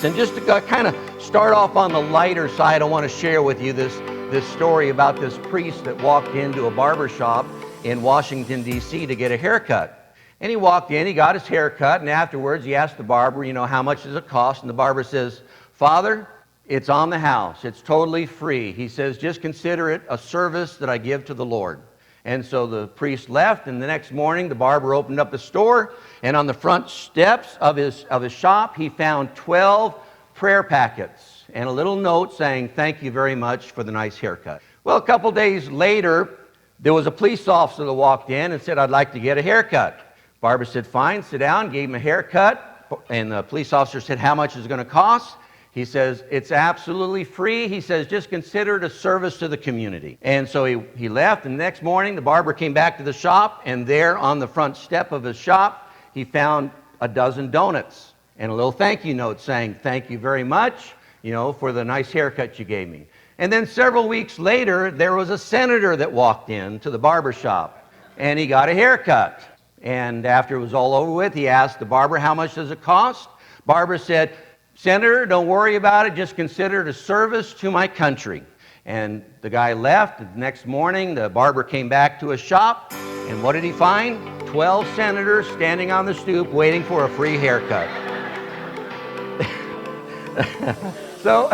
And just to kind of start off on the lighter side, I want to share with you this story about this priest that walked into a barber shop in Washington, D.C. to get a haircut. And he walked in, he got his hair cut, and afterwards he asked the barber, how much does it cost? And the barber says, "Father, it's on the house. It's totally free." He says, "Just consider it a service that I give to the Lord." And so the priest left, and the next morning the barber opened up the store, and on the front steps of his shop he found 12 prayer packets and a little note saying, "Thank you very much for the nice haircut." Well, a couple days later, there was a police officer that walked in and said, "I'd like to get a haircut." Barber said, "Fine, sit down," gave him a haircut, and the police officer said, "How much is it going to cost?" He says, "It's absolutely free." He says, "Just consider it a service to the community." And so he left, and the next morning the barber came back to the shop, and there on the front step of his shop, he found a dozen donuts and a little thank you note saying, "Thank you very much, for the nice haircut you gave me." And then several weeks later, there was a senator that walked in to the barber shop, and he got a haircut. And after it was all over with, he asked the barber, "How much does it cost?" Barber said, "Senator, don't worry about it. Just consider it a service to my country." And the guy left. The next morning, the barber came back to his shop, and what did he find? 12 senators standing on the stoop waiting for a free haircut. So